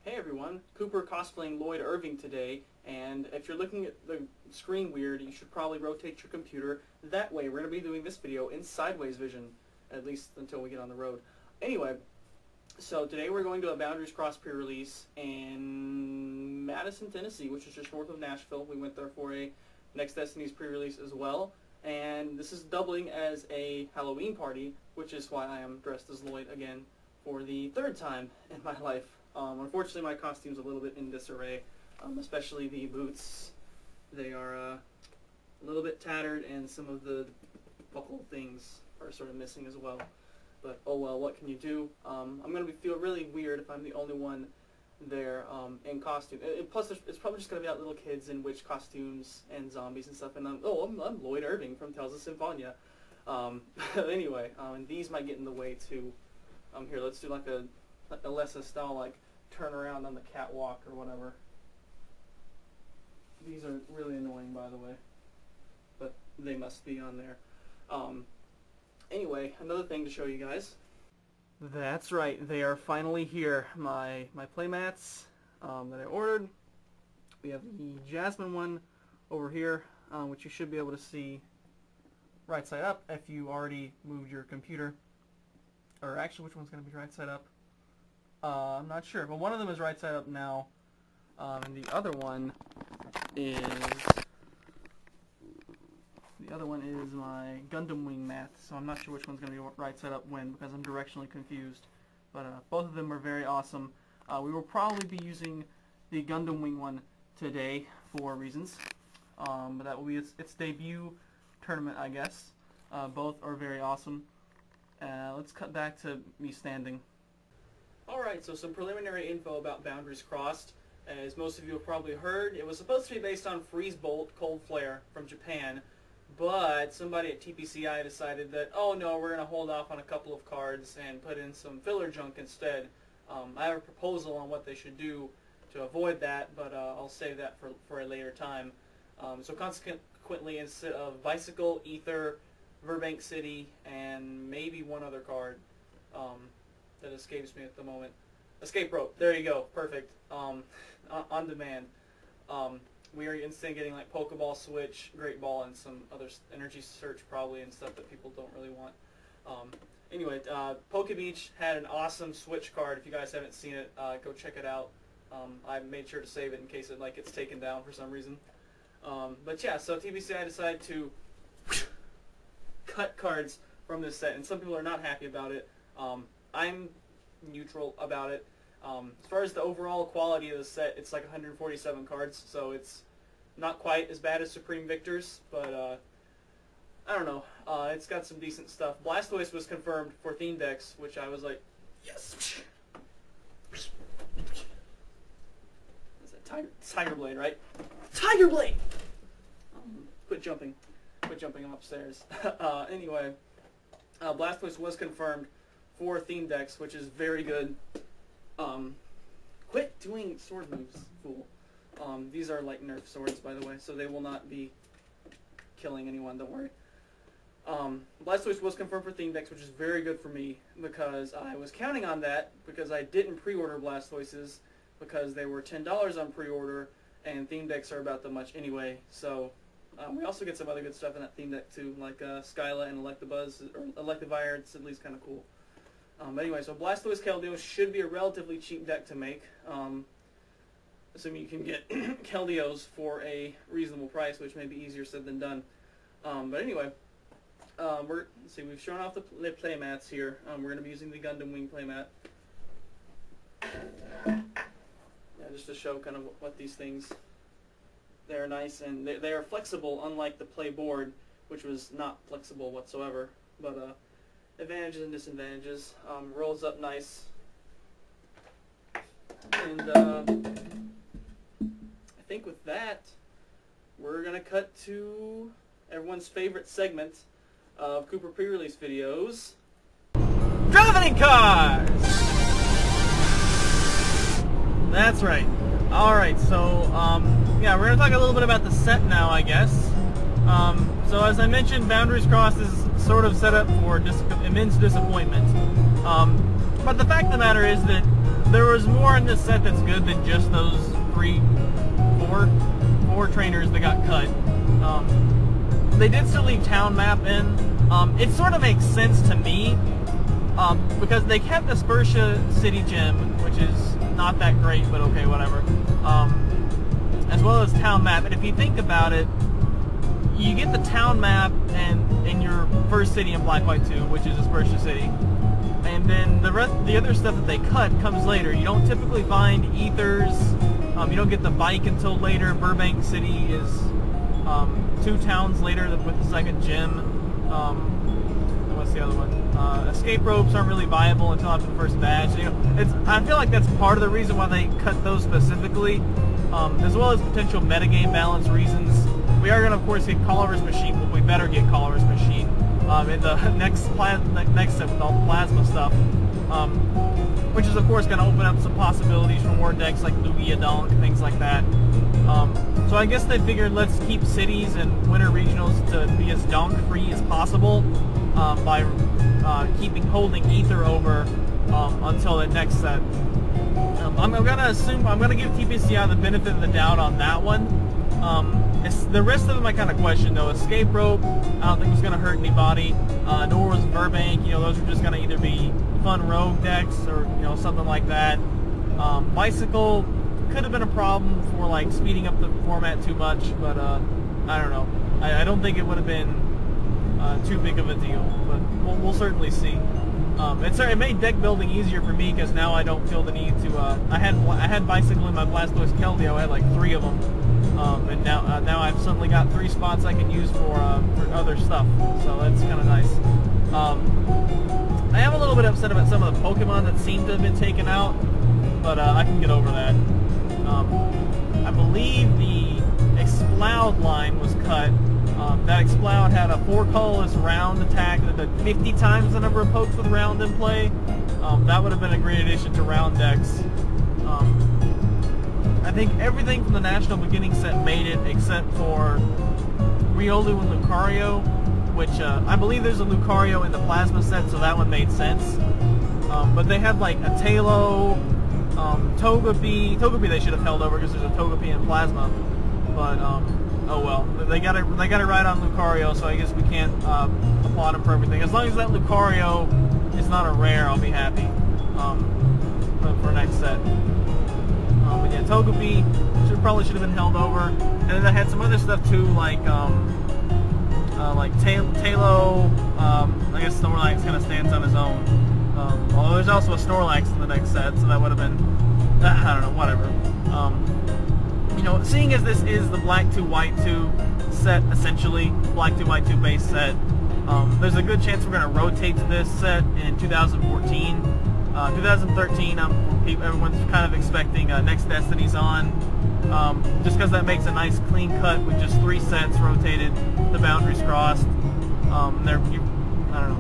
Hey everyone, Kooper cosplaying Lloyd Irving today, and if you're looking at the screen weird, you should probably rotate your computer that way. We're going to be doing this video in sideways vision, at least until we get on the road. Anyway, so today we're going to a Boundaries Cross pre-release in Madison, Tennessee, which is just north of Nashville. We went there for a Next Destiny's pre-release as well, and this is doubling as a Halloween party, which is why I am dressed as Lloyd again for the third time in my life. Unfortunately, my costume's a little bit in disarray, especially the boots. They are a little bit tattered, and some of the buckle things are sort of missing as well. But oh well, what can you do? I'm going to feel really weird if I'm the only one there in costume. Plus, it's probably just going to be out little kids in witch costumes and zombies and stuff. And I'm Lloyd Irving from Tales of Symphonia. Anyway, and these might get in the way too. Here, let's do like a Alessa style, like turn around on the catwalk or whatever. These are really annoying, by the way, but they must be on there. Anyway, another thing to show you guys. That's right, they are finally here. My playmats that I ordered. We have the Jasmine one over here, which you should be able to see right side up if you already moved your computer. Or actually, which one's going to be right side up? I'm not sure, but one of them is right side up now, and the other one is my Gundam wing mat. So I'm not sure which one's going to be right side up when, because I'm directionally confused. But both of them are very awesome. We will probably be using the Gundam wing one today for reasons, but that will be its debut tournament, I guess. Both are very awesome. Let's cut back to me standing. Alright, so some preliminary info about Boundaries Crossed. As most of you have probably heard, it was supposed to be based on Freeze Bolt Cold Flare from Japan, but somebody at TPCi decided that, oh no, we're going to hold off on a couple of cards and put in some filler junk instead. I have a proposal on what they should do to avoid that, but I'll save that for a later time. So consequently, instead of Bicycle, Ether, Burbank City, and maybe one other card that escapes me at the moment. Escape Rope. There you go. Perfect. On demand. We are instead getting like Pokeball, Switch, Great Ball, and some other Energy Search probably, and stuff that people don't really want. Anyway, Poke Beach had an awesome Switch card. If you guys haven't seen it, go check it out. I made sure to save it in case it gets taken down for some reason. But yeah, so TPCi decided to cut cards from this set, and some people are not happy about it. I'm neutral about it. As far as the overall quality of the set, it's like 147 cards, so it's not quite as bad as Supreme Victor's, but I don't know. It's got some decent stuff. Blastoise was confirmed for theme decks, which I was like, yes! That's a Tiger Blade, right? Tiger Blade! Quit jumping. Quit jumping, I'm upstairs. Anyway, Blastoise was confirmed for theme decks, which is very good. Quit doing sword moves, fool. These are like Nerf swords, by the way, so they will not be killing anyone, don't worry. Blastoise was confirmed for theme decks, which is very good for me, because I was counting on that, because I didn't pre-order Blastoises, because they were $10 on pre-order, and theme decks are about that much anyway, so we also get some other good stuff in that theme deck too, like Skyla and Electabuzz, or Electivire. It's at least kind of cool. But anyway, so Blastoise Keldeo should be a relatively cheap deck to make, assuming you can get Keldeos for a reasonable price, which may be easier said than done. But anyway, let's see, we've shown off the playmats here. We're going to be using the Gundam Wing playmat. Yeah, just to show kind of what these things. They're nice, and they are flexible, unlike the play board, which was not flexible whatsoever. But advantages and disadvantages. Rolls up nice. And I think with that, we're going to cut to everyone's favorite segment of Kooper pre-release videos. Traveling cars! That's right. Alright, so, yeah, we're going to talk a little bit about the set now, I guess. So as I mentioned, Boundaries Crossed is sort of set up for immense disappointment. But the fact of the matter is that there was more in this set that's good than just those four trainers that got cut. They did still leave town map in. It sort of makes sense to me because they kept the Spursha City Gym, which is not that great, but okay, whatever. As well as town map, and if you think about it, you get the town map and in your first city in Black White 2, which is Spursha City. And then the other stuff that they cut comes later. You don't typically find ethers. You don't get the bike until later. Burbank City is 2 towns later with the second gym. What's the other one? Escape ropes aren't really viable until after the first badge. You know, I feel like that's part of the reason why they cut those specifically, as well as potential metagame balance reasons. We are going to, of course, get Caller's Machine, but we better get Caller's Machine in the next set with all the plasma stuff, which is, of course, going to open up some possibilities for more decks like Lugia Donk, things like that. So I guess they figured let's keep cities and winter regionals to be as donk-free as possible by holding Ether over until the next set. I'm going to give TPCi the benefit of the doubt on that one. The rest of them I kind of question though. Escape rope, I don't think was going to hurt anybody. Nor was Burbank. You know, those are just going to either be fun rogue decks or something like that. Bicycle could have been a problem for like speeding up the format too much, but I don't know. I don't think it would have been too big of a deal, but we'll certainly see. It made deck building easier for me because now I don't feel the need to. I had bicycle in my Blastoise Keldeo. I had like 3 of them, and now I've suddenly got 3 spots I can use for other stuff. So that's kind of nice. I am a little bit upset about some of the Pokemon that seem to have been taken out, but I can get over that. I believe the Exploud line was cut. That Exploud had a 4 colorless round attack that did 50 times the number of pokes with round in play. That would have been a great addition to round decks. I think everything from the National Beginning set made it except for Riolu and Lucario, which I believe there's a Lucario in the Plasma set, so that one made sense. But they had like a Tailo, Togepi. Togepi they should have held over because there's a Togepi in Plasma. But oh well, they got it right on Lucario, so I guess we can't applaud him for everything. As long as that Lucario is not a rare, I'll be happy for next set. But yeah, Togepi probably should have been held over, and then I had some other stuff too, like Tailo. I guess Snorlax kind of stands on his own. Although there's also a Snorlax in the next set, so that would have been I don't know, whatever. Seeing as this is the Black 2 White 2 set, essentially Black 2 White 2 base set, there's a good chance we're going to rotate to this set in 2014. 2013, everyone's kind of expecting Next Destiny's on, just because that makes a nice clean cut with just 3 sets rotated, the boundaries crossed. I don't know,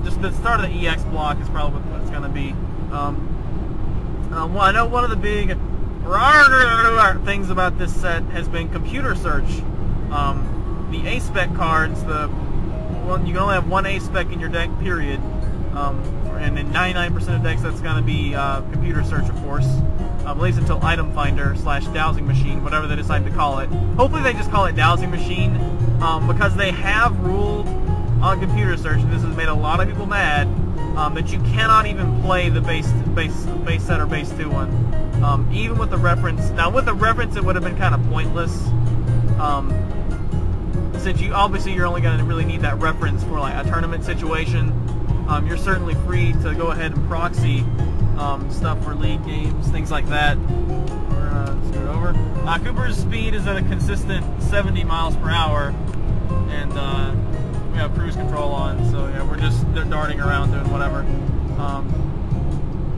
just the start of the EX block is probably what it's going to be. Well, I know one of the big things about this set has been computer search. The A-Spec cards, you can only have 1 A-Spec in your deck, period. And in 99% of decks, that's going to be computer search, of course. At least until item finder / dowsing machine, whatever they decide to call it. Hopefully they just call it dowsing machine, because they have ruled on computer search, and this has made a lot of people mad, that you cannot even play the base set or base 2 one. Even with the reference. Now with the reference it would have been kind of pointless. Since you're only going to really need that reference for like a tournament situation. You're certainly free to go ahead and proxy stuff for league games, things like that. We're gonna scoot over. Kooper's speed is at a consistent 70 miles per hour, and we have cruise control on, so yeah, we're just darting around doing whatever.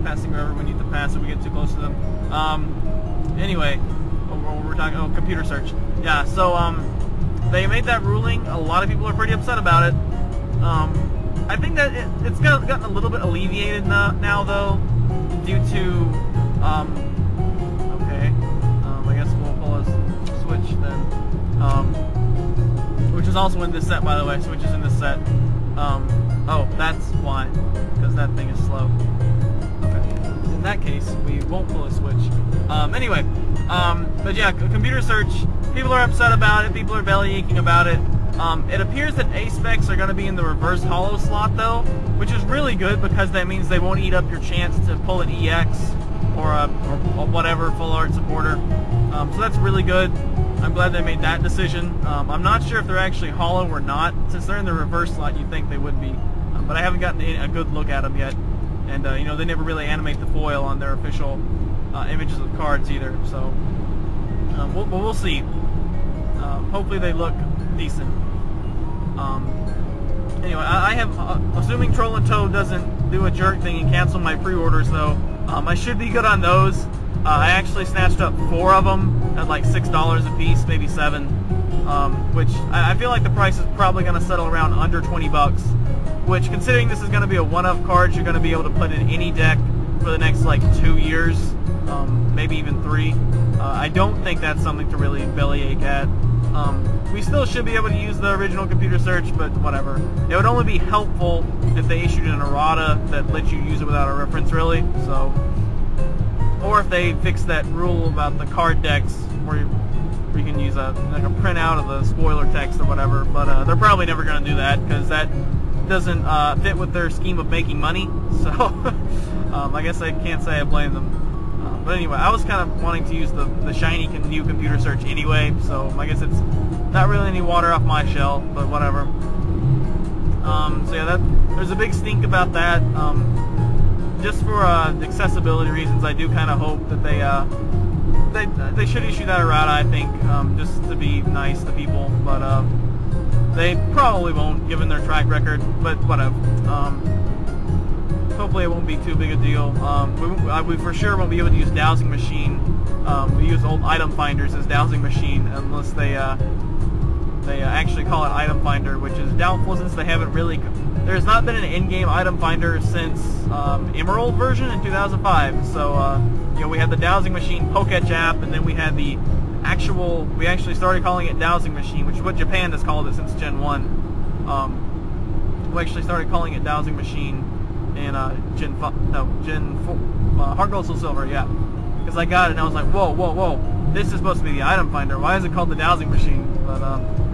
Passing wherever we need to pass if we get too close to them. Anyway, we're talking computer search. Yeah, so they made that ruling. A lot of people are pretty upset about it. I think that it's gotten a little bit alleviated now though, due to okay, I guess we'll pull a switch then, which is also in this set, by the way. Switch is in this set. Oh, that's why, because that thing is slow. Okay. in that case, we won't pull a switch. Anyway, but yeah, computer search, people are upset about it, people are belly aching about it. It appears that A specs are going to be in the reverse hollow slot though, which is really good because that means they won't eat up your chance to pull an EX or whatever full art supporter. So that's really good. I'm glad they made that decision. I'm not sure if they're actually hollow or not. Since they're in the reverse slot, you'd think they would be. But I haven't gotten a good look at them yet. And, you know, they never really animate the foil on their official images of cards either. So, we'll see. Hopefully they look decent. Anyway, I have, assuming Troll and Toad doesn't do a jerk thing and cancel my pre-orders though, I should be good on those. I actually snatched up 4 of them at like $6 a piece, maybe 7, which I feel like the price is probably going to settle around under 20 bucks, which considering this is going to be a one-of cards you're going to be able to put in any deck for the next like 2 years, maybe even 3, I don't think that's something to really bellyache at. We still should be able to use the original computer search, but whatever. It would only be helpful if they issued an errata that lets you use it without a reference, really. So, or if they fix that rule about the card decks where you can use like a printout of the spoiler text or whatever. But they're probably never going to do that because that doesn't fit with their scheme of making money. So I guess I can't say I blame them. But anyway, I was kind of wanting to use the shiny new computer search anyway, so I guess it's not really any water off my shell, but whatever. So yeah, there's a big stink about that. Just for accessibility reasons, I do kind of hope that they should issue that errata, I think, just to be nice to people, but they probably won't, given their track record, but whatever. Hopefully it won't be too big a deal. We for sure won't be able to use Dowsing Machine. We use old item finders as Dowsing Machine unless they actually call it Item Finder, which is doubtful since they haven't really... There's not been an in-game item finder since Emerald version in 2005. So, you know, we had the Dowsing Machine Poketch app, and then we had the actual... We actually started calling it Dowsing Machine, which is what Japan has called it since Gen 1. We actually started calling it Dowsing Machine in Gen 4, Heart Gold Soul Silver, yeah. Because I got it and I was like, whoa, this is supposed to be the item finder. Why is it called the Dowsing Machine? But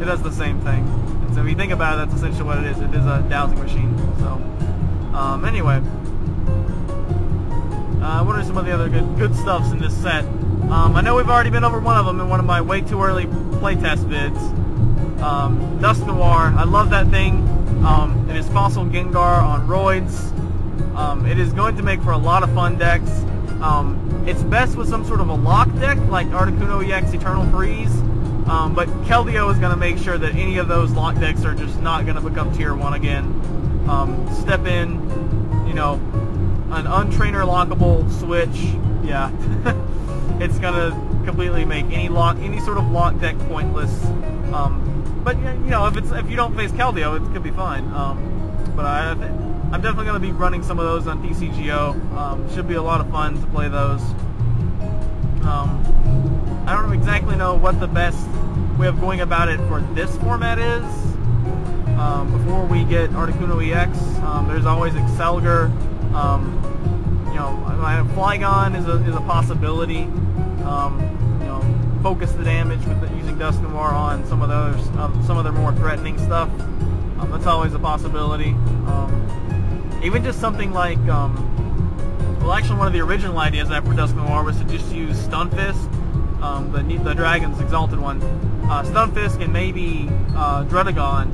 it does the same thing. And so if you think about it, that's essentially what it is. It is a dowsing machine. So, anyway. What are some of the other good stuffs in this set? I know we've already been over one of them in one of my way too early playtest vids. Dust Noir, I love that thing. It is Fossil Gengar on roids. It is going to make for a lot of fun decks. It's best with some sort of a lock deck, like Articuno-EX Eternal Freeze, but Keldeo is going to make sure that any of those lock decks are just not going to become Tier 1 again. Step in, you know, an untrainer lockable switch, yeah. It's going to completely make any sort of lock deck pointless. But you know, if you don't face Keldeo, it could be fine. But I'm definitely going to be running some of those on TCGO. Should be a lot of fun to play those. I don't exactly know what the best way of going about it for this format is. Before we get Articuno-EX, there's always Excelgar. You know, Flygon is a possibility. You know, focus the damage with using Dust Noir on some of their more threatening stuff. That's always a possibility. Even just something like, well, actually one of the original ideas I had for Dust Noir was to just use Stunfisk, the Dragon's Exalted one. Stunfisk and maybe Druddigon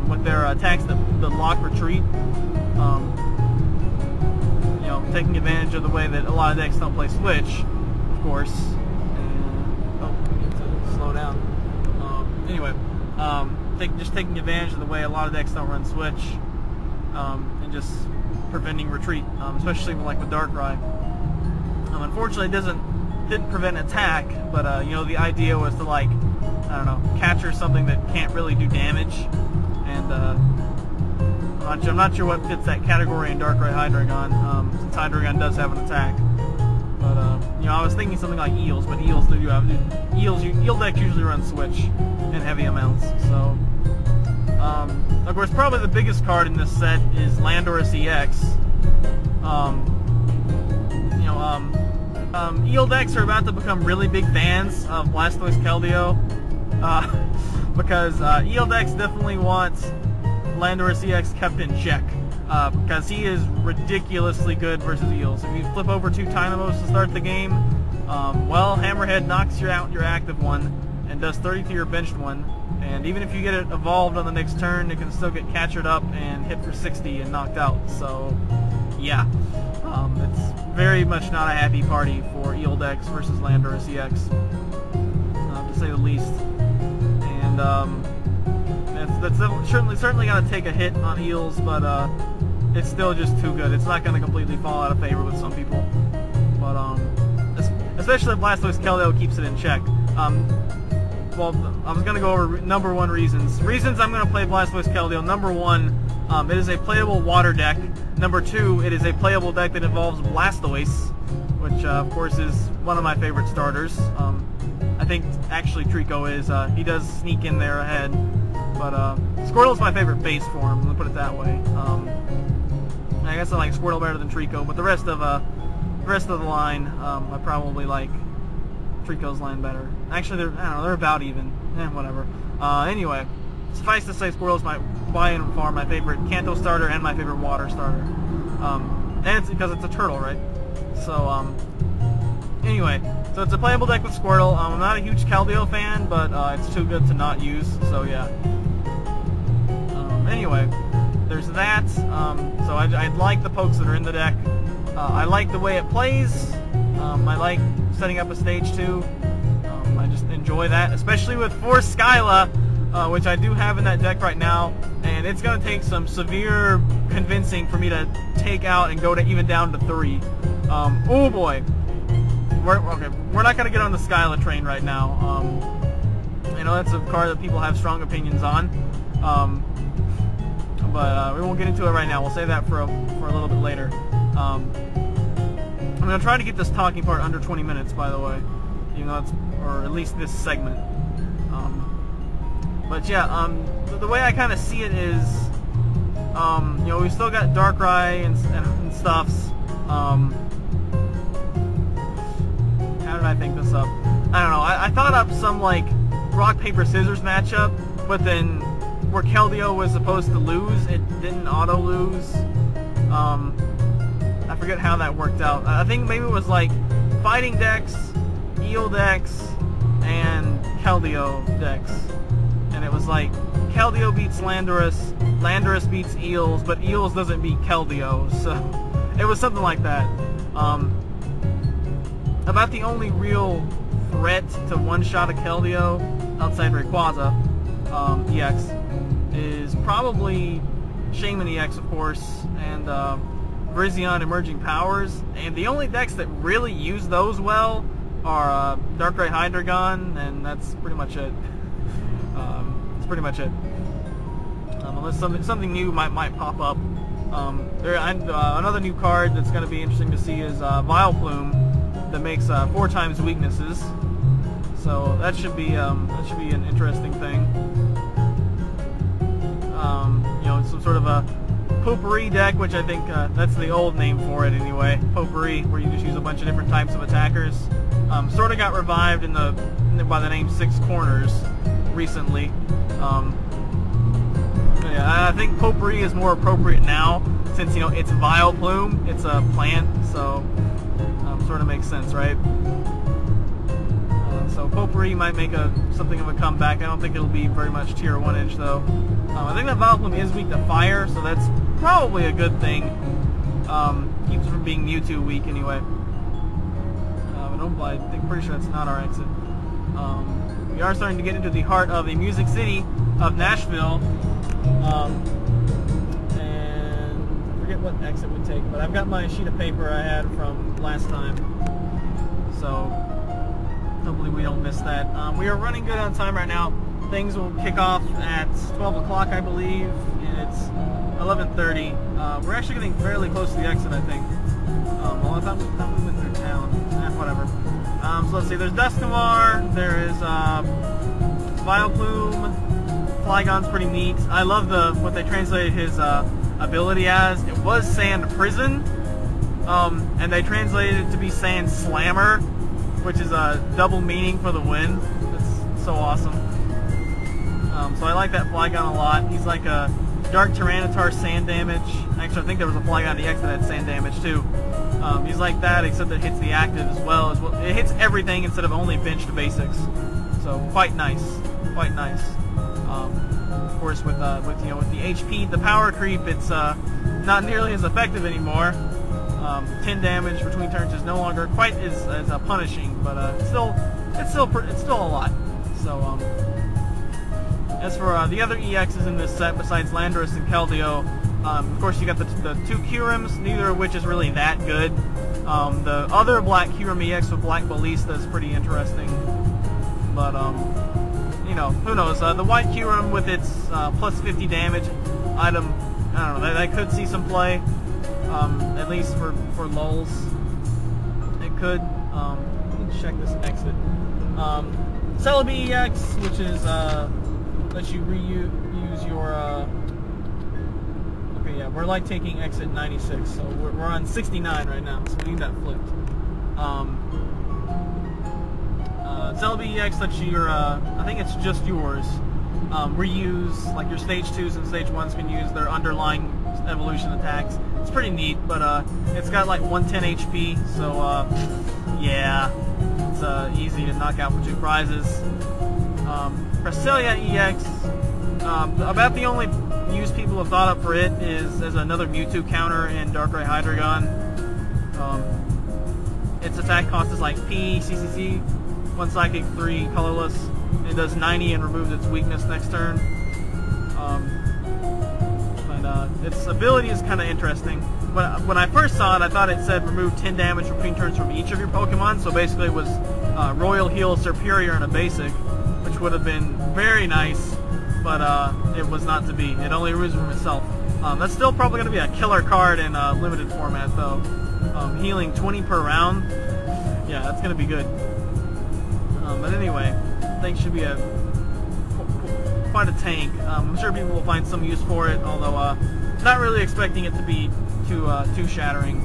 with their attacks that lock retreat. You know, taking advantage of the way that a lot of decks don't play Switch, of course. Oh, we need to slow down. Anyway, just taking advantage of the way a lot of decks don't run Switch, and just preventing retreat, especially like with Darkrai. Unfortunately, it didn't prevent attack, but you know, the idea was to, like, I don't know, capture something that can't really do damage, and I'm not sure what fits that category in Darkrai Hydreigon, since Hydreigon does have an attack. But you know, I was thinking something like Eels, but Eels do have Eel decks usually run Switch in heavy amounts. So, of course, probably the biggest card in this set is Landorus EX. Eel decks are about to become really big fans of Blastoise Keldeo, because Eel decks definitely want Landorus-EX kept in check, because he is ridiculously good versus Eels. If you flip over 2 Tynamos to start the game, well, Hammerhead knocks you out your active one and does 30 to your benched one, and even if you get it evolved on the next turn, it can still get catchered up and hit for 60 and knocked out. So yeah, it's very much not a happy party for Eel decks versus Landorus-EX, to say the least. And that's certainly going to take a hit on Eels, but it's still just too good. It's not going to completely fall out of favor with some people, but especially if Blastoise Keldeo keeps it in check. Well, I was going to go over number 1 reasons. Reasons I'm going to play Blastoise Keldeo. Number 1, it is a playable water deck. Number 2, it is a playable deck that involves Blastoise, which of course is one of my favorite starters. I think actually Trico is. He does sneak in there ahead, but Squirtle's my favorite base form. Let me put it that way. I guess I like Squirtle better than Trico, but the rest of the line, I probably like Trico's line better. Actually, I don't know, they're about even. Whatever. Anyway, suffice to say, Squirtle's my by and far my favorite Kanto starter and my favorite water starter. And it's because it's a turtle, right? So, anyway, so it's a playable deck with Squirtle. I'm not a huge Keldeo fan, but it's too good to not use, so yeah. Anyway, there's that. So I like the pokes that are in the deck. I like the way it plays. I like setting up a stage too. I just enjoy that, especially with Force Skyla, which I do have in that deck right now, and it's going to take some severe convincing for me to take out and go to even down to 3. Oh boy. We're not going to get on the Skyla train right now. I know that's a card that people have strong opinions on, but we won't get into it right now. We'll save that for a little bit later. I'm going to try to get this talking part under 20 minutes, by the way, even though it's, or at least this segment. But yeah, the way I kind of see it is, you know, we've still got Darkrai and stuffs. How did I think this up? I don't know. I thought up some like rock paper scissors matchup, but then where Keldeo was supposed to lose, it didn't auto lose. I forget how that worked out. I think maybe it was like fighting decks, Eel decks, and Keldeo decks. And it was like Keldeo beats Landorus, Landorus beats Eels, but Eels doesn't beat Keldeo. So it was something like that. About the only real threat to one-shot a Keldeo outside Rayquaza EX is probably Shaman EX, of course, and Virizion Emerging Powers. And the only decks that really use those well are Darkrai Hydreigon, and that's pretty much it. That's pretty much it. Unless something new might pop up. Another new card that's going to be interesting to see is Vileplume, that makes 4 times weaknesses. So that should be an interesting thing. You know, some sort of a potpourri deck, which I think that's the old name for it anyway. Potpourri, where you just use a bunch of different types of attackers. Sort of got revived by the name Six Corners recently. Yeah, I think potpourri is more appropriate now, since, you know, it's Vileplume, it's a plant, so sort of makes sense, right? So potpourri might make something of a comeback. I don't think it'll be very much tier 1-inch though. I think that Vileplume is weak to fire, so that's probably a good thing. Keeps it from being Mewtwo weak anyway. I'm pretty sure that's not our exit. We are starting to get into the heart of the Music City of Nashville. And I forget what exit we take, but I've got my sheet of paper I had from last time. So hopefully we don't miss that. We are running good on time right now. Things will kick off at 12 o'clock, I believe, and it's 11:30. We're actually getting fairly close to the exit, I think. Well, I thought we went through town. Whatever. So let's see, there's Dusknoir, there is Vileplume, Flygon's pretty neat. I love what they translated his ability as. It was Sand Prison, and they translated it to be saying slammer, which is a double meaning for the win. It's so awesome. So I like that Flygon a lot. He's like a Dark Tyranitar sand damage. Actually, I think there was a Flygon EX that had sand damage too. He's like that, except it hits the active as well. It hits everything instead of only bench to basics. So quite nice, quite nice. Of course, with the HP, the power creep, it's not nearly as effective anymore. 10 damage between turns is no longer quite as punishing, but it's still a lot. So as for the other EXs in this set, besides Landorus and Keldeo, of course you got the two Kyurems, neither of which is really that good. The other black Kyurem EX with Black Ballista is pretty interesting, but you know, who knows? The white Kyurem with its plus 50 damage item, I don't know, that could see some play. At least for lulz, it could. Let me check this exit. Celebi-EX, which is lets you reuse your. Okay, yeah, we're like taking exit 96, so we're on 69 right now, so we need that flipped. Celebi-EX lets you I think it's just yours. Reuse, like your stage 2s and stage 1s can use their underlying evolution attacks. It's pretty neat, but it's got like 110 HP, so yeah, it's easy to knock out for 2 prizes. Prerelease-EX, about the only use people have thought up for it is as another Mewtwo counter in Darkrai Hydreigon. Its attack cost is like P, CCC, 1 Psychic, 3 Colorless. It does 90 and removes its weakness next turn. Its ability is kind of interesting. When I first saw it, I thought it said remove 10 damage between turns from each of your Pokemon, so basically it was Royal Heal, Superior, and a Basic, which would have been very nice, but it was not to be. It only removes from itself. That's still probably going to be a killer card in limited format, though. Healing 20 per round, yeah, that's going to be good. But anyway, I think it should be quite a tank. I'm sure people will find some use for it, although not really expecting it to be too shattering.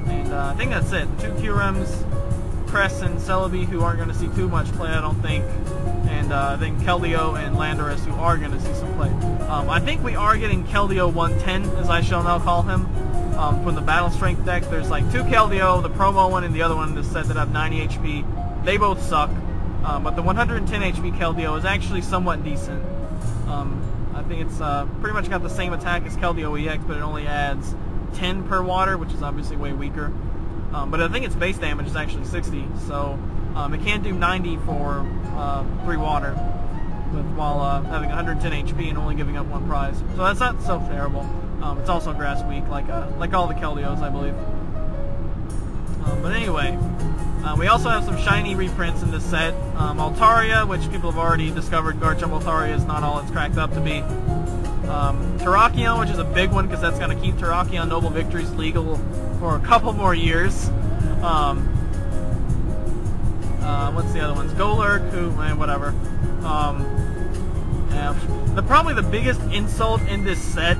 And I think that's it. 2 Kyurems, Cress and Celebi, who aren't going to see too much play, I don't think. And then Keldeo and Landorus, who are going to see some play. I think we are getting Keldeo 110, as I shall now call him, from the Battle Strength deck. There's like 2 Keldeo, the promo one and the other one in this set that have 90 HP. They both suck. But the 110 HP Keldeo is actually somewhat decent. I think it's pretty much got the same attack as Keldeo-EX, but it only adds 10 per water, which is obviously way weaker. But I think its base damage is actually 60, so it can do 90 for 3 water, while having 110 HP and only giving up 1 prize. So that's not so terrible. It's also grass weak, like all the Keldeos, I believe. But anyway, we also have some shiny reprints in this set. Altaria, which people have already discovered, Garchomp Altaria is not all it's cracked up to be. Terrakion, which is a big one because that's going to keep Terrakion Noble Victories legal for a couple more years. What's the other ones? Golurk, who, whatever. Probably the biggest insult in this set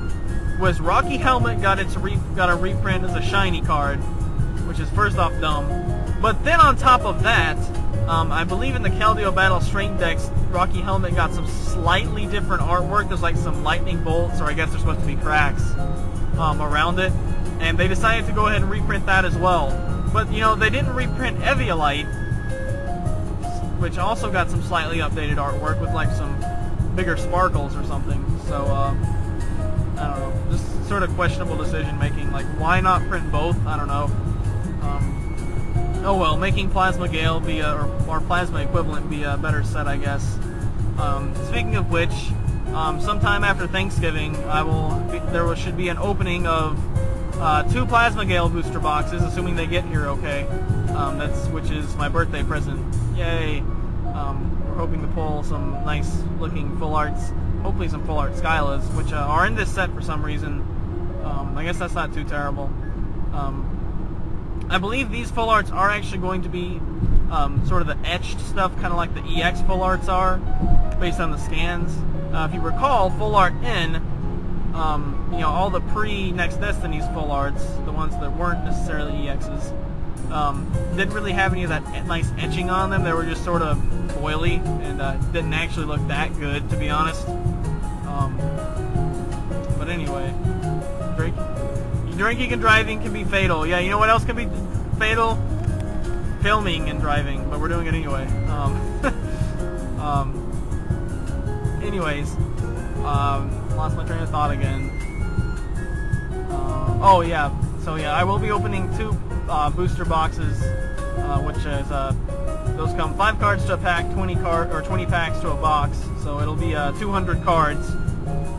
was Rocky Helmet got a reprint as a shiny card, which is first off dumb. But then on top of that, I believe in the Keldeo Battle Strength decks, Rocky Helmet got some slightly different artwork. There's like some lightning bolts, or I guess there's supposed to be cracks around it. And they decided to go ahead and reprint that as well. But, you know, they didn't reprint Eviolite, which also got some slightly updated artwork with like some bigger sparkles or something. So, I don't know. Just sort of questionable decision making. Like, why not print both? I don't know. Oh well, making Plasma Gale be or Plasma Equivalent be a better set, I guess. Speaking of which, sometime after Thanksgiving, there should be an opening of 2 Plasma Gale booster boxes, assuming they get here okay. Which is my birthday present. Yay! We're hoping to pull some nice looking full arts, hopefully some full art Skylas, which are in this set for some reason. I guess that's not too terrible. I believe these full arts are actually going to be sort of the etched stuff, kind of like the EX full arts are, based on the scans. If you recall, full art N you know, all the pre-Next Destinies full arts, the ones that weren't necessarily EXs, didn't really have any of that nice etching on them. They were just sort of oily and didn't actually look that good, to be honest. But anyway, drinking and driving can be fatal. Yeah, you know what else can be fatal? Filming and driving, but we're doing it anyway. Anyways, lost my train of thought again. Oh yeah, so yeah, I will be opening 2 booster boxes, which is those come 5 cards to a pack, 20 packs to a box. So it'll be 200 cards,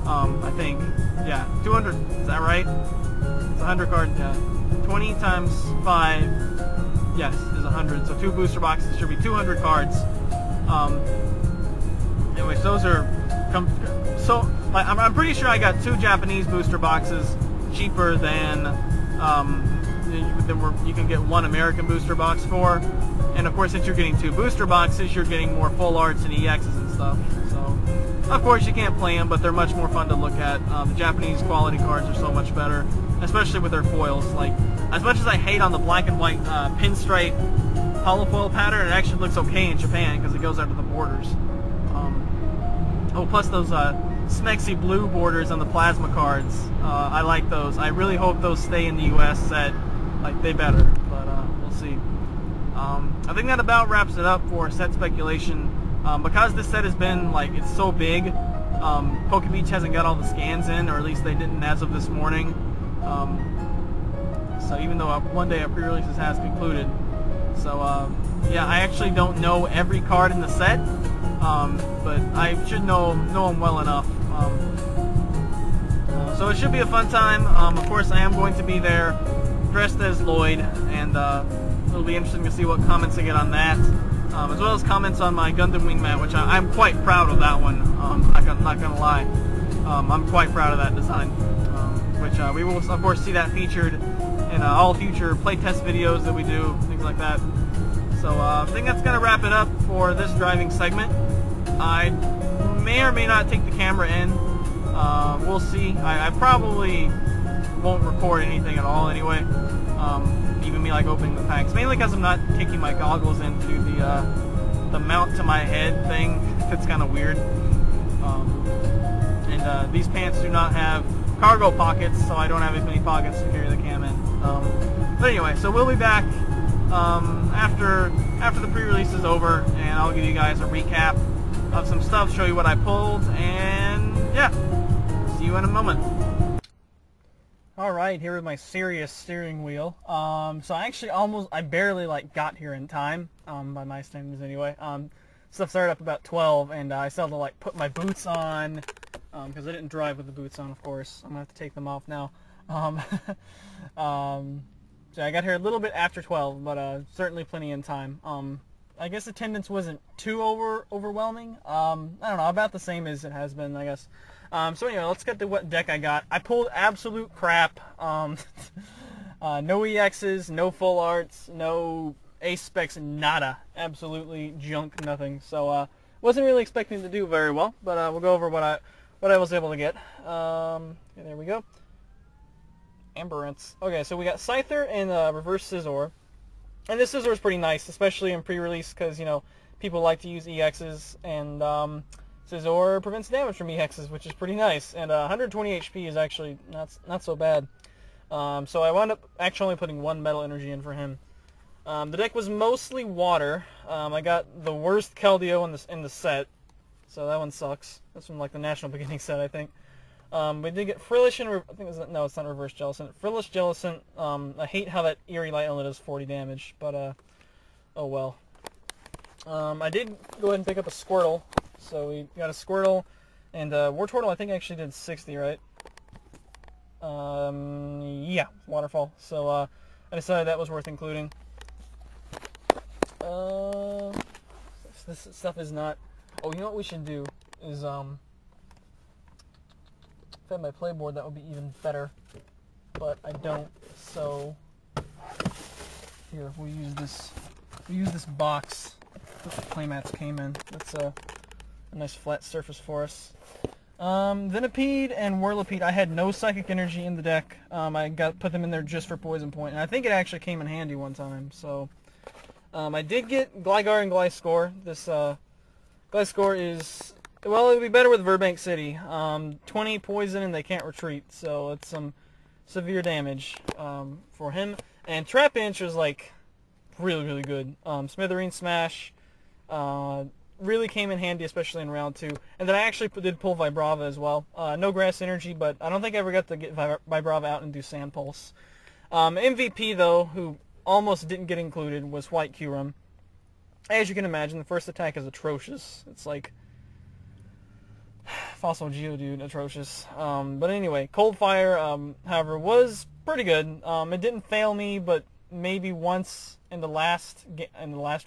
I think. Yeah, 200. Is that right? It's 100 cards. Yeah, 20 times 5. Yes, is 100. So 2 booster boxes should be 200 cards. Anyways, those are I'm pretty sure I got 2 Japanese booster boxes cheaper than you can get 1 American booster box for. And of course, since you're getting 2 booster boxes, you're getting more full arts and EXs and stuff. So of course you can't play them, but they're much more fun to look at. The Japanese quality cards are so much better, especially with their foils. Like, as much as I hate on the black and white pinstripe holofoil pattern, it actually looks okay in Japan because it goes out to the borders. Oh, plus those smexy blue borders on the plasma cards. I like those. I really hope those stay in the US set. Like, they better, but we'll see. I think that about wraps it up for set speculation. Because this set has been, like, it's so big, PokeBeach hasn't got all the scans in, or at least they didn't as of this morning. So even though one day our pre-releases has concluded. So, yeah, I actually don't know every card in the set, but I should know them well enough. So it should be a fun time. Of course, I am going to be there dressed as Lloyd, and it'll be interesting to see what comments I get on that, as well as comments on my Gundam Wing mat, which I'm quite proud of that one. I'm not gonna lie. I'm quite proud of that design, which we will, of course, see that featured in all future playtest videos that we do, things like that. So I think that's going to wrap it up for this driving segment. I may or may not take the camera in. We'll see. I probably won't record anything at all anyway. Even me like opening the packs. Mainly because I'm not taking my goggles in to do the mount to my head thing. It's kind of weird. And these pants do not have cargo pockets, so I don't have as many pockets to carry the cam in. But anyway, so we'll be back after the pre-release is over, and I'll give you guys a recap of some stuff, show you what I pulled, and yeah, see you in a moment. Alright, here with my serious steering wheel. So I barely like got here in time, by my standards anyway. Stuff started up about 12, and I still had to like put my boots on, because I didn't drive with the boots on, of course. I'm gonna have to take them off now. So I got here a little bit after 12, but certainly plenty in time. I guess attendance wasn't too overwhelming. I don't know, about the same as it has been, I guess. So anyway, let's get to what deck I got. I pulled absolute crap. No EXs, no full arts, no ace specs, nada. Absolutely junk, nothing. So wasn't really expecting to do very well, but we'll go over what I was able to get. Okay, there we go. Amberance. Okay, so we got Scyther and Reverse Scizor. And this Scizor is pretty nice, especially in pre-release, because, you know, people like to use EXs, and Scizor prevents damage from EXs, which is pretty nice. And 120 HP is actually not so bad. So I wound up actually only putting 1 Metal Energy in for him. The deck was mostly water. I got the worst Keldeo in the set, so that one sucks. That's from like the National Beginning set, I think. We did get Frillish and I think no, it's not Reverse Jellicent. Frillish Jellicent. I hate how that Eerie Light only does 40 damage, but oh well. I did go ahead and pick up a Squirtle, so we got a Squirtle, and Wartortle I think actually did 60, right? Yeah, Waterfall. So I decided that was worth including. This stuff is not. Oh, you know what we should do is if I had my playboard, that would be even better, but I don't. So here, we'll use this box that the playmats came in. That's a nice flat surface for us. Venipede and Whirlipede, I had no psychic energy in the deck. I put them in there just for poison point, and I think it actually came in handy one time. So, I did get Gligar and Gliscor. This Gliscor is, well, it would be better with Burbank City. 20 poison and they can't retreat, so it's some severe damage for him. And Trapinch was like really, really good. Smithereen Smash really came in handy, especially in round 2. And then I actually did pull Vibrava as well. No grass energy, but I don't think I ever got to get Vibrava out and do Sand Pulse. MVP, though, who almost didn't get included, was White Kyurem. As you can imagine, the first attack is atrocious. It's like Fossil Geodude atrocious. But anyway, Cold Fire, however, was pretty good. It didn't fail me, but maybe once in the last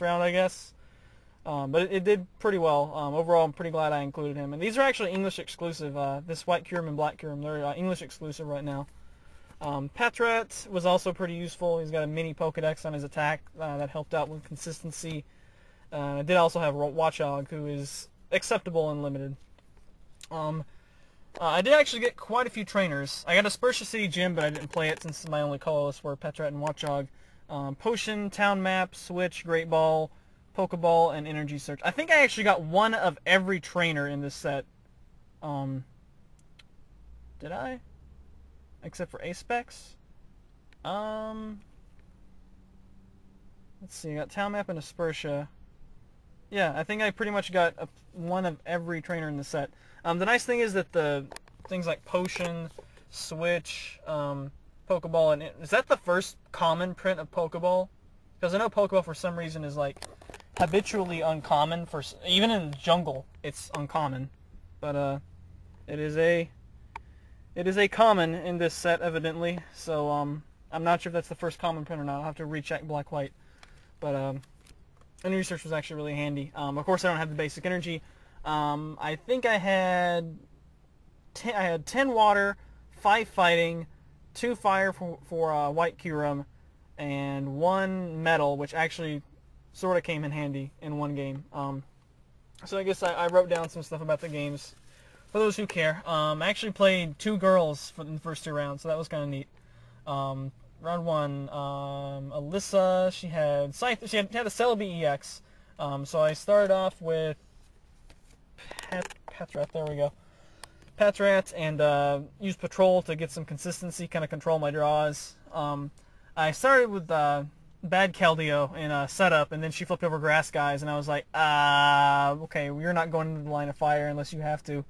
round, I guess. But it did pretty well. Overall, I'm pretty glad I included him. And these are actually English exclusive. This White Kyurem and Black Kyurem, they're English exclusive right now. Patrat was also pretty useful. He's got a mini Pokedex on his attack that helped out with consistency. I did also have Watchog, who is acceptable and limited. I did actually get quite a few trainers. I got a Spursha City Gym, but I didn't play it since my only colorless were Patrat and Watchog. Potion, Town Map, Switch, Great Ball, Pokeball, and Energy Search. I think I actually got one of every trainer in this set. Did I? Except for Aspex? Let's see, I got Town Map and a Spursha. Yeah, I think I pretty much got one of every trainer in the set. The nice thing is that the things like Potion, Switch, Pokeball, and is that the first common print of Pokeball? Because I know Pokeball for some reason is like habitually uncommon for even in the jungle. It's uncommon, but it is a common in this set evidently. So I'm not sure if that's the first common print or not. I'll have to recheck Black White, but Energy Search was actually really handy. Of course, I don't have the basic energy. I think I had 10 water, 5 fighting, 2 fire for White Kyurem, and 1 metal, which actually sort of came in handy in one game. So I guess I wrote down some stuff about the games for those who care. I actually played 2 girls in the first 2 rounds, so that was kind of neat. Round 1, Alyssa, she had Scyther, she had a Celebi-EX. So I started off with Patrat, there we go. Patrat, and used Patrol to get some consistency, kind of control my draws. I started with Bad Keldeo in a setup, and then she flipped over Grass Guys, and I was like, okay, you're not going into the line of fire unless you have to.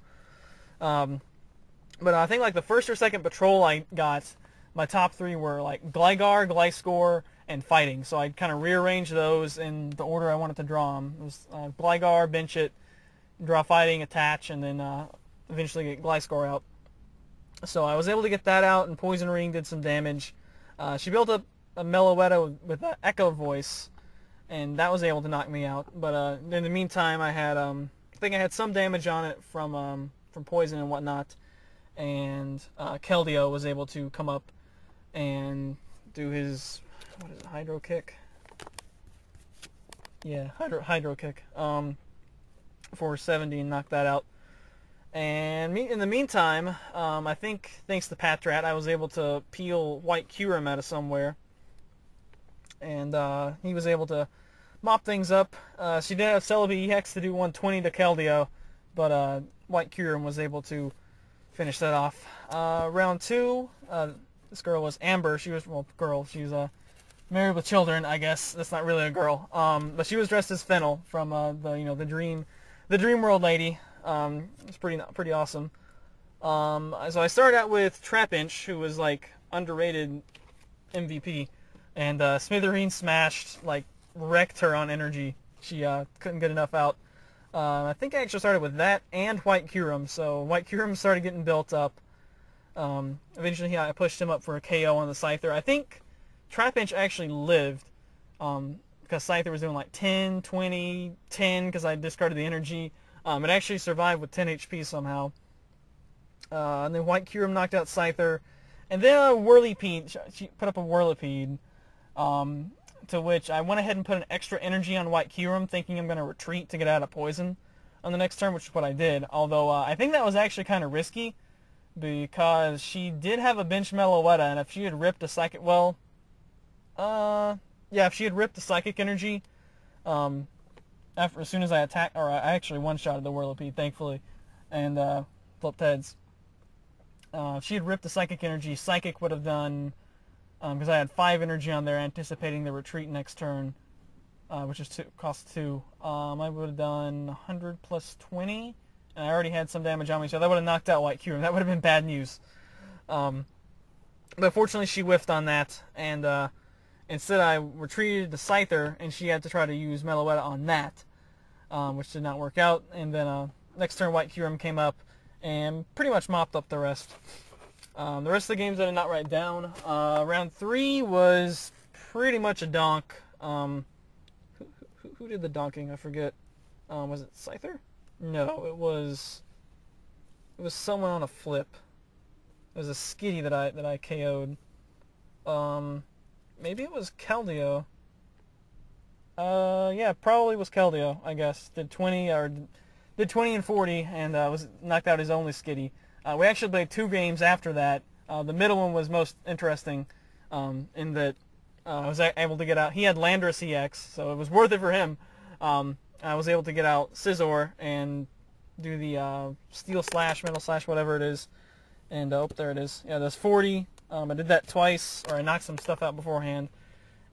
But I think like the first or second Patrol I got, my top 3 were like Gligar, Gliscor, and Fighting. So I kind of rearranged those in the order I wanted to draw them. It was Gligar, bench it, draw Fighting, attach, and then eventually get Gliscor out. So I was able to get that out, and Poison Ring did some damage. She built up a Meloetta with an Echo Voice, and that was able to knock me out. But in the meantime, I had I think I had some damage on it from poison and whatnot, and Keldeo was able to come up and do his, what is it, Hydro Kick? Yeah, Hydro Kick for 70 and knock that out. And in the meantime, I think thanks to Patrat, I was able to peel White Kyurem out of somewhere, and he was able to mop things up. She did have Celebi-EX to do 120 to Keldeo, but White Kyurem was able to finish that off. Round 2, this girl was Amber. She was, well, girl. She was married with children, I guess. That's not really a girl. But she was dressed as Fennel from the Dream World lady. It's pretty awesome. So I started out with Trapinch, who was like underrated MVP, and Smithereen smashed, like wrecked her on energy. She couldn't get enough out. I think I actually started with that and White Kyurem. So White Kyurem started getting built up. Eventually I pushed him up for a KO on the Scyther. I think Trapinch actually lived because Scyther was doing like 10, 20, 10 because I discarded the energy. It actually survived with 10 HP somehow. And then White Kyurem knocked out Scyther. And then Whirlipede, she put up a Whirlipede, to which I went ahead and put an extra energy on White Kyurem, thinking I'm going to retreat to get out of poison. on the next turn, which is what I did. Although I think that was actually kind of risky because she did have a bench Meloetta, and if she had ripped a psychic, well, yeah, if she had ripped the psychic energy, as soon as I attacked, or I actually one-shotted the Whirlipede, thankfully, and flipped heads. If she had ripped the psychic energy, psychic would have done, because I had 5 energy on there, anticipating the retreat next turn, which is cost 2. I would have done 100 plus 20, and I already had some damage on me, so that would have knocked out White Kyurem. That would have been bad news. But fortunately, she whiffed on that, and instead I retreated to Scyther, and she had to try to use Meloetta on that, which did not work out. And then next turn, White Kyurem came up and pretty much mopped up the rest. The rest of the games I did not write down. Round 3 was pretty much a donk. Who did the donking? I forget. Was it Scyther? No, it was someone on a flip. It was a Skitty that I KO'd. Maybe it was Keldeo. Yeah, probably was Keldeo, I guess. Did 20 and 40, and was knocked out his only Skitty. We actually played 2 games after that. The middle one was most interesting, in that I was able to get out. He had Landorus-EX, so it was worth it for him. I was able to get out Scizor and do the Steel Slash, Metal Slash, whatever it is. And, oh, there it is. Yeah, that's 40. I did that twice, or I knocked some stuff out beforehand.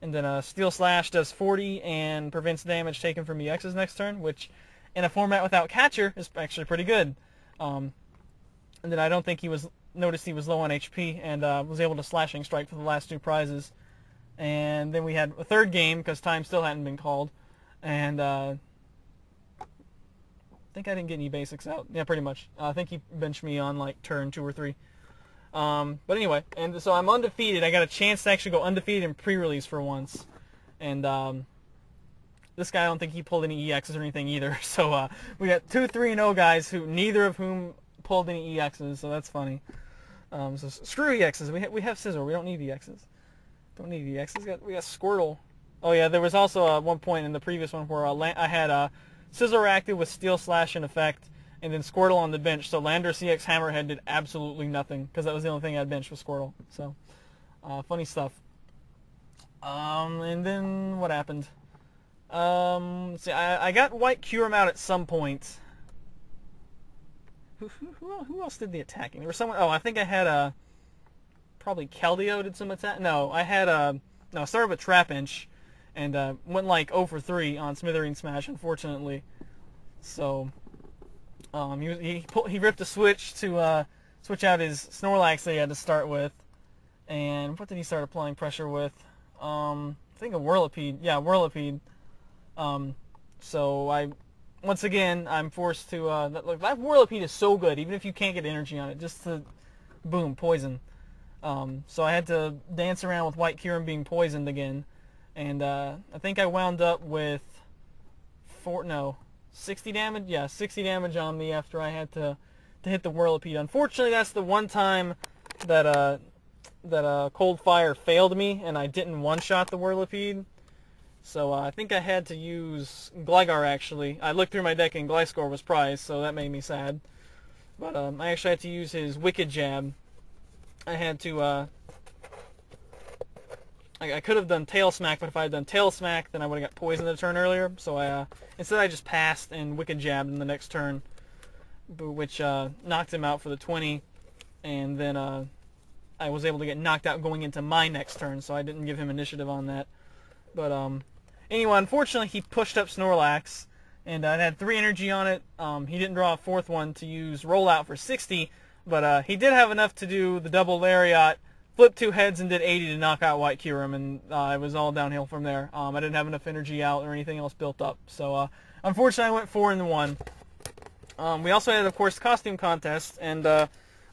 And then Steel Slash does 40 and prevents damage taken from EX's next turn, which in a format without catcher is actually pretty good. And then I don't think noticed he was low on HP, and was able to Slashing Strike for the last 2 prizes. And then we had a third game, because time still hadn't been called. And I think I didn't get any basics out. Yeah, pretty much. I think he benched me on like turn 2 or 3. But anyway, and so I'm undefeated. I got a chance to actually go undefeated in pre-release for once. And this guy, I don't think he pulled any EXs or anything either. So we got 2 3-0 guys, neither of whom pulled any EXs, so that's funny. So screw EXs. We have Scizor. We don't need EXs. Don't need EXs. We got Squirtle. Oh yeah, there was also one point in the previous one where I had Scizor active with Steel Slash in effect, and then Squirtle on the bench. So Landorus-EX Hammerhead did absolutely nothing, because that was the only thing I had benched with Squirtle. So funny stuff. And then what happened? See, I got White Kyurem out at some point. Who else did the attacking? There was someone. Oh, I think I had probably Keldeo did some attack. No, I had no. I started with Trapinch, and went like 0 for 3 on Smithereen Smash, unfortunately. So he ripped a switch to switch out his Snorlax that he had to start with, and what did he start applying pressure with? I think a Whirlipede. Yeah, Whirlipede. So once again, I'm forced to, look, that Whirlipede is so good, even if you can't get energy on it, just to, boom, poison. So I had to dance around with White Kyurem being poisoned again, and I think I wound up with 60 damage? Yeah, 60 damage on me after I had to hit the Whirlipede. Unfortunately, that's the one time that Cold Fire failed me, and I didn't one-shot the Whirlipede. So I think I had to use Gligar, actually. I looked through my deck and Gliscor was prized, so that made me sad. But I actually had to use his Wicked Jab. I had to, I could have done Tail Smack, but if I had done Tail Smack, then I would have got poisoned a turn earlier. So instead I just passed and Wicked Jabbed in the next turn, which knocked him out for the 20. And then I was able to get knocked out going into my next turn, so I didn't give him initiative on that. But anyway, unfortunately, he pushed up Snorlax, and it had 3 energy on it. He didn't draw a 4th one to use Rollout for 60, but he did have enough to do the double Lariat, flip 2 heads, and did 80 to knock out White Kyurem, and it was all downhill from there. I didn't have enough energy out or anything else built up, so unfortunately, I went 4-1. We also had, of course, costume contest, and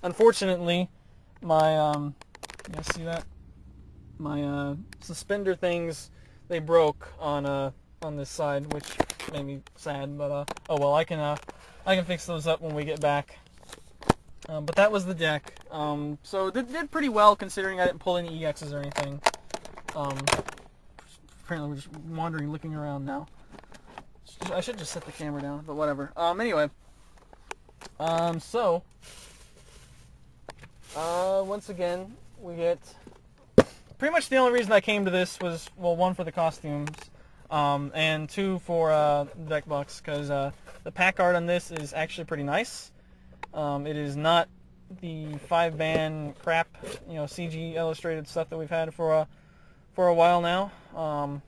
unfortunately, my you guys see that? My suspender things, they broke on this side, which made me sad. But oh well, I can fix those up when we get back. But that was the deck. So it did pretty well considering I didn't pull any EXs or anything. Apparently we're just wandering, looking around now. I should just set the camera down, but whatever. Anyway. Once again, we get... Pretty much the only reason I came to this was, well, one, for the costumes, and two, for the deck box, because the pack art on this is actually pretty nice. It is not the 5-band crap, CG illustrated stuff that we've had for a while now,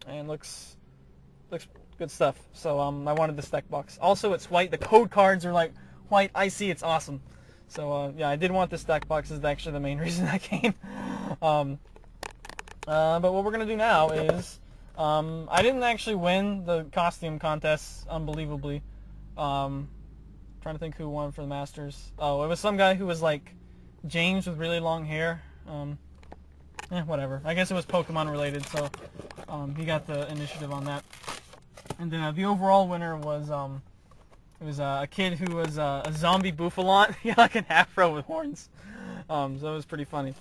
and looks good stuff. So I wanted this deck box. Also, it's white. The code cards are like white. I see. It's awesome. So yeah, I did want this deck box. Is actually the main reason I came. But what we're gonna do now is, I didn't actually win the costume contest, unbelievably. Trying to think who won for the Masters. Oh, it was some guy who was like James with really long hair. Whatever. I guess it was Pokemon related, so he got the initiative on that. And then the overall winner was it was a kid who was a zombie Bouffalont. He had like an afro with horns. So it was pretty funny.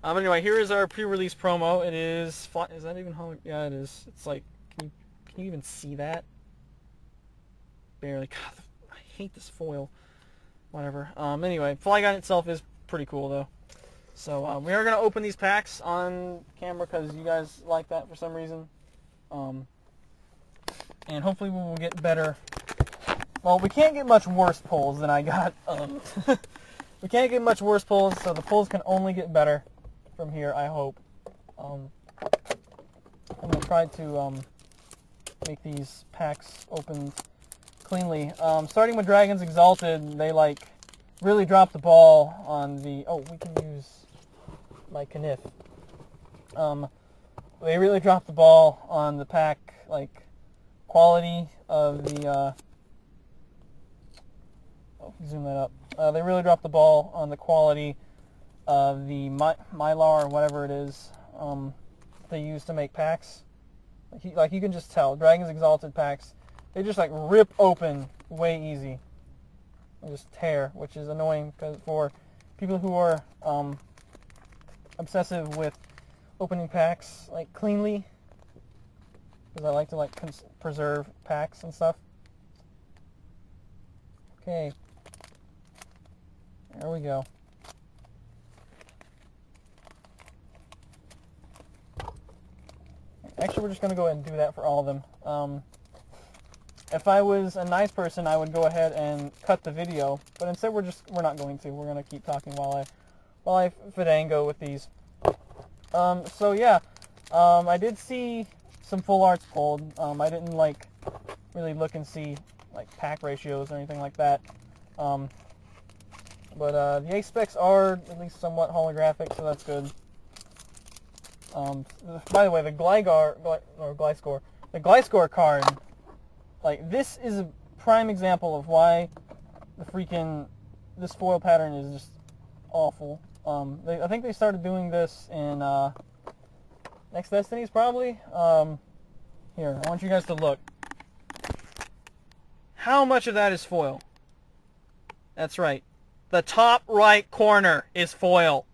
But anyway, here is our pre-release promo. It is that even yeah, it is. It's like, can you even see that? Barely. God, I hate this foil. Whatever. Anyway, Flygon itself is pretty cool though. So we are gonna open these packs on camera because you guys like that for some reason. And hopefully we will get better. Well, we can't get much worse pulls than I got. We can't get much worse pulls, so the pulls can only get better from here, I hope. I'm going to try to make these packs open cleanly. Starting with Dragons Exalted, they like really dropped the ball on the... Oh, we can use my Kniff. They really dropped the ball on the pack, like, quality of the... zoom that up. They really dropped the ball on the quality of the Mylar or whatever it is they use to make packs. Like you can just tell, Dragons Exalted packs, they just like rip open way easy. They just tear, which is annoying because for people who are obsessive with opening packs like cleanly, because I like to like preserve packs and stuff. Okay. There we go. Actually, we're just going to go ahead and do that for all of them. If I was a nice person, I would go ahead and cut the video, but instead we're not going to. We're going to keep talking while I fidango with these. So yeah, I did see some full arts pulled. I didn't like really look and see like pack ratios or anything like that. But the ace specs are at least somewhat holographic, so that's good. By the way, the Gliscor card, like this is a prime example of why this foil pattern is just awful. I think they started doing this in Next Destinies probably. Here, I want you guys to look. How much of that is foil? That's right. The top right corner is foil.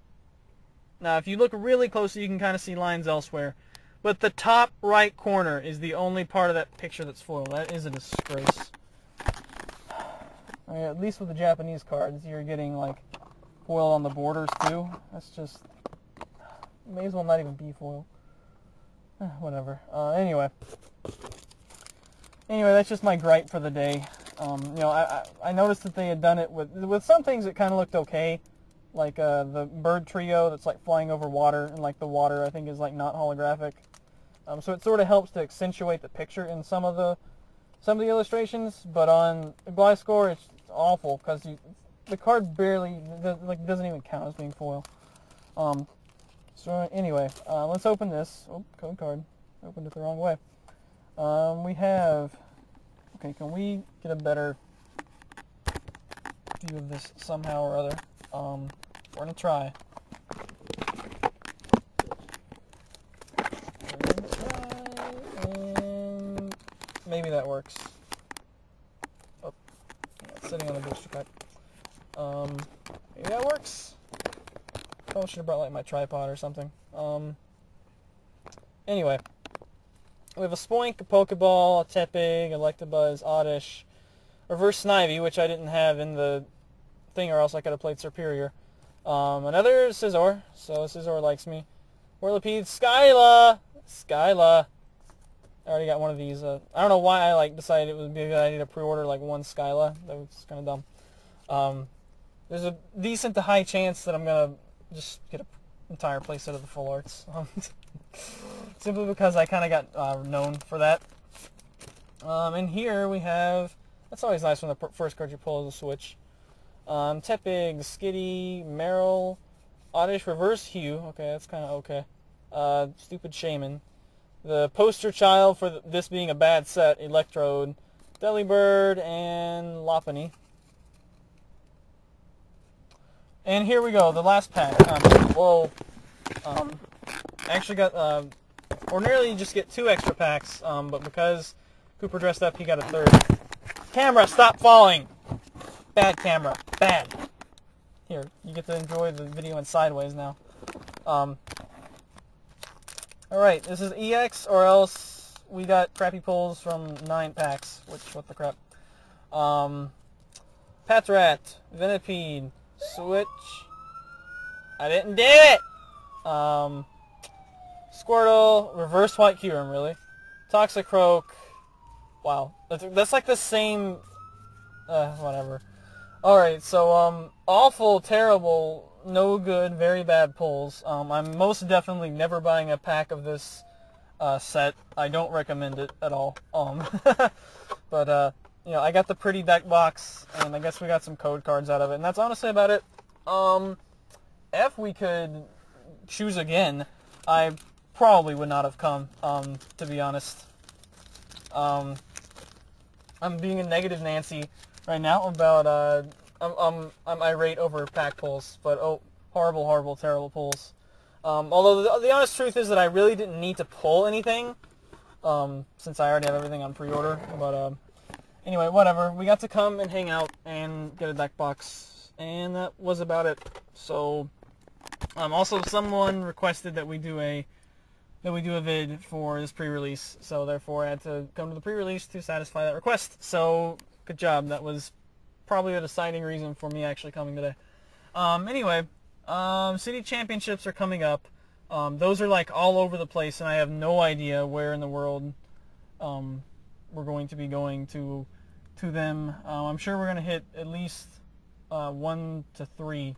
Now, if you look really closely, you can kind of see lines elsewhere. But the top right corner is the only part of that picture that's foil. That is a disgrace. I mean, at least with the Japanese cards, you're getting like foil on the borders too. That's just... may as well not even be foil. Whatever. Anyway, that's just my gripe for the day. I noticed that they had done it with some things. It kind of looked okay, like the bird trio that's like flying over water, and like the water I think is like not holographic. So it sort of helps to accentuate the picture in some of the illustrations. But on Gliscor, it's awful because the card barely doesn't even count as being foil. So anyway, let's open this. Oh, code card. Opened it the wrong way. We have... Okay, can we get a better view of this somehow or other? We're going to try. And maybe that works. Oh, it's sitting on the booster pack. Maybe that works. Probably should have brought like my tripod or something. Anyway, We have a Spoink, a Pokeball, a Tepig, Electabuzz, Oddish, Reverse Snivy, which I didn't have in the thing or else I could have played Superior. Another Scizor, so Scizor likes me. Whirlipede, Skyla! Skyla. I already got one of these. I don't know why I decided it would be a good idea to pre-order one Skyla. That was kind of dumb. There's a decent to high chance that I'm going to just get an entire playset of the Full Arts. Simply because I kind of got known for that. And here we have, that's always nice when the first card you pull is a switch. Tepig, Skitty, Meryl, Oddish, Reverse Hue. Okay, that's kind of okay. Stupid Shaman. The poster child for this being a bad set, Electrode, Delibird, and Lopunny. And here we go, the last pack. I actually got, ordinarily you just get 2 extra packs, but because Kooper dressed up, he got a 3rd. Camera, stop falling! Bad camera, bad. Here, you get to enjoy the video in sideways now. Alright, this is EX, or else we got crappy pulls from 9 packs, which, what the crap. Patrat, Venipede, Switch. I didn't do it! Squirtle, Reverse White Kyurem, really. Toxicroak. Wow. That's like the same... whatever. Alright, so, awful, terrible, no good, very bad pulls. I'm most definitely never buying a pack of this set. I don't recommend it at all. But, you know, I got the pretty deck box, and I guess we got some code cards out of it, and that's honestly about it. If we could choose again, I probably would not have come, to be honest. I'm being a negative Nancy right now about, I'm irate over pack pulls, but oh, horrible, horrible, terrible pulls. Although the honest truth is that I really didn't need to pull anything, since I already have everything on pre-order, but, anyway, whatever. We got to come and hang out and get a deck box, and that was about it. So, also someone requested that we do a vid for this pre-release, so therefore I had to come to the pre-release to satisfy that request. So, good job. That was probably a deciding reason for me actually coming today. Anyway, city championships are coming up. Those are like all over the place, and I have no idea where in the world we're going to be going to them. I'm sure we're going to hit at least 1 to 3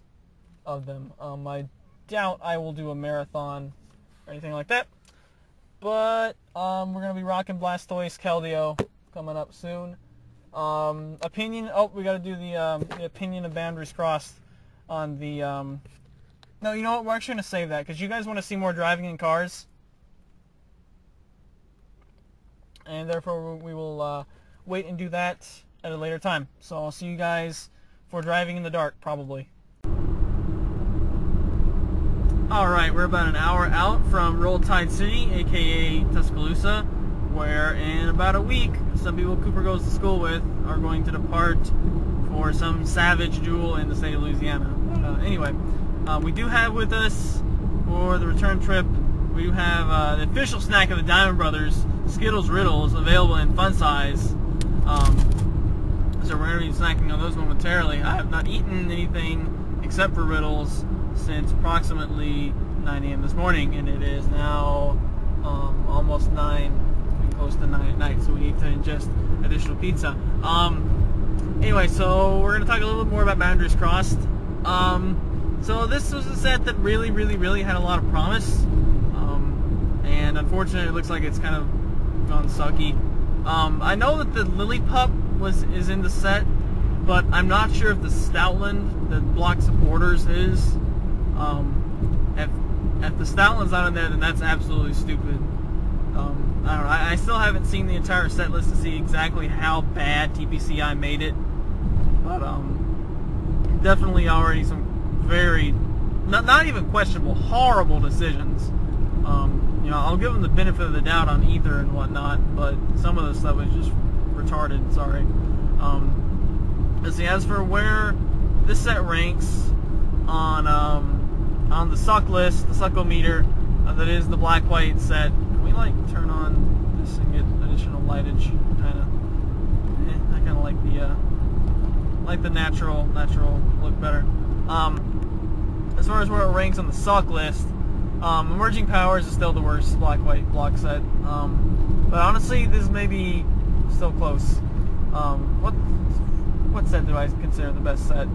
of them. I doubt I will do a marathon or anything like that. But we're going to be rocking Blastoise Keldeo coming up soon. Opinion, oh, we got to do the opinion of Boundaries Crossed on the, no, you know what, we're actually going to save that, because you guys want to see more driving in cars. And therefore we will wait and do that at a later time. So I'll see you guys for driving in the dark, probably. Alright, we're about an hour out from Roll Tide City, aka Tuscaloosa, where in about a week, some people Kooper goes to school with are going to depart for some savage duel in the state of Louisiana. Anyway, we do have with us, for the return trip, we do have the official snack of the Diamond Brothers, Skittles Riddles, available in fun size. So we're going to be snacking on those momentarily. I have not eaten anything except for Riddles since approximately 9 a.m. this morning, and it is now almost 9, close to 9 at night, so we need to ingest additional pizza. Anyway, so we're going to talk a little bit more about Boundaries Crossed. So this was a set that really, really, really had a lot of promise, and unfortunately it looks like it's kind of gone sucky. I know that the Lillipup is in the set, but I'm not sure if the Stoutland that blocks the borders is. If the Stoutland's not in there, then that's absolutely stupid. I don't know. I still haven't seen the entire set list to see exactly how bad TPCi made it, but definitely already some very not even questionable, horrible decisions. You know, I'll give them the benefit of the doubt on Ether and whatnot, but some of the stuff was just retarded. Sorry. Let's see. As for where this set ranks on the suck list, the suckometer, that is the black-white set. Can we like turn on this and get additional lightage. I kind of like the natural look better. As far as where it ranks on the suck list, Emerging Powers is still the worst black-white block set. But honestly, this may be still close. What set do I consider the best set?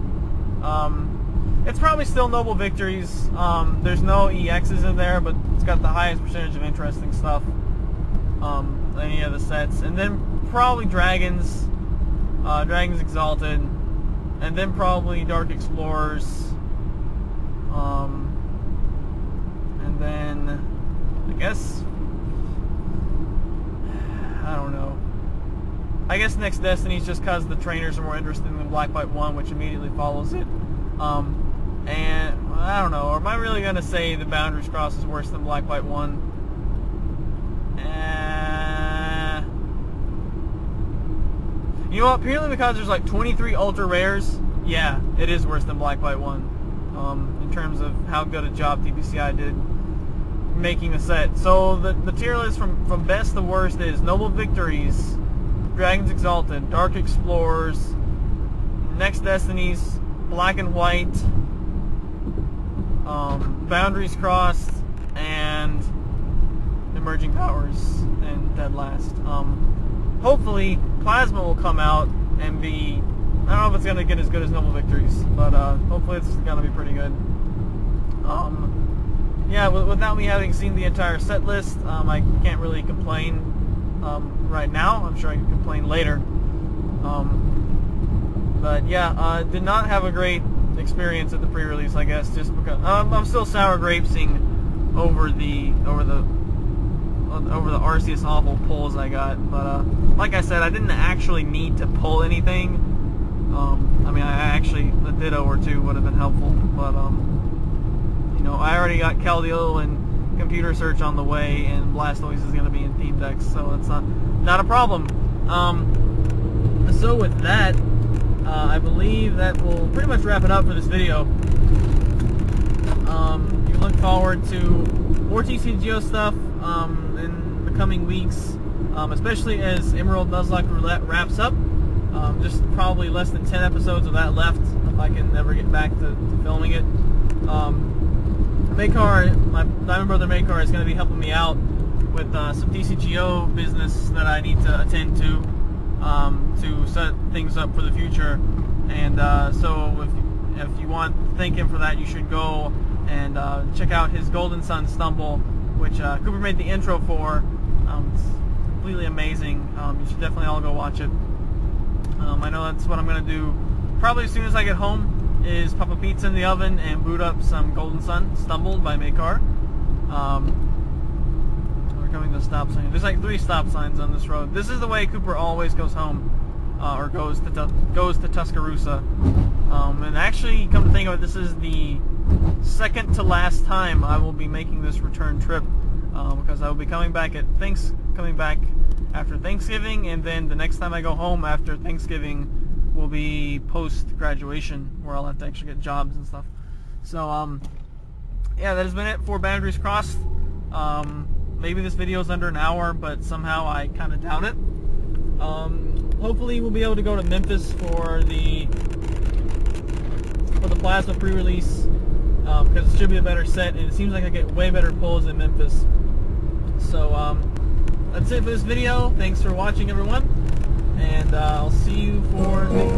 It's probably still Noble Victories. There's no EXs in there, but it's got the highest percentage of interesting stuff. Any of the sets, and then probably Dragons, Dragons Exalted, and then probably Dark Explorers, and then I guess I don't know. I guess next Destiny's just because the trainers are more interesting than Black White 1, which immediately follows it. And I don't know. Am I really gonna say the Boundaries Cross is worse than Black White 1? You know what? Purely because there's like 23 ultra rares, yeah, it is worse than Black White 1 in terms of how good a job TPCi did making the set. So the tier list from best to worst is Noble Victories, Dragons Exalted, Dark Explorers, Next Destinies, Black and White, Boundaries Crossed, and Emerging Powers, and dead last. Hopefully, Plasma will come out and be, I don't know if it's going to get as good as Noble Victories, but hopefully it's going to be pretty good. Yeah, without me having seen the entire set list, I can't really complain right now. I'm sure I can complain later. But yeah, did not have a great experience at the pre-release, I guess, just because I'm still sour grapesing over the Arceus awful pulls I got. But like I said, I didn't actually need to pull anything. I mean, I actually, the Ditto or two would have been helpful, but you know, I already got Keldeo and computer search on the way, and Blastoise is going to be in Team Decks, so it's not a problem. So with that, I believe that will pretty much wrap it up for this video. You look forward to more TCGO stuff in the coming weeks, especially as Emerald Nuzlocke Roulette wraps up. Just probably less than 10 episodes of that left if I can ever get back to filming it. Makar, my Diamond Brother Makar, is going to be helping me out with some TCGO business that I need to attend to set things up for the future. And so if you want to thank him for that, you should go and check out his Golden Sun Stumble, which Kooper made the intro for. It's completely amazing. You should definitely all go watch it. I know that's what I'm going to do probably as soon as I get home, is pop a pizza in the oven and boot up some Golden Sun Stumbled by Makar. We're coming to a stop sign. There's like 3 stop signs on this road. This is the way Kooper always goes home, or goes to Tuscaloosa. And actually, come to think of it, this is the second to last time I will be making this return trip, because I will be coming back after Thanksgiving, and then the next time I go home after Thanksgiving will be post-graduation, where I'll have to actually get jobs and stuff. So, yeah, that has been it for Boundaries Crossed. Maybe this video is under an hour, but somehow I kind of doubt it. Hopefully we'll be able to go to Memphis for the Plasma pre-release, because it should be a better set, and it seems like I get way better pulls in Memphis. So, that's it for this video. Thanks for watching, everyone, and I'll see you for next.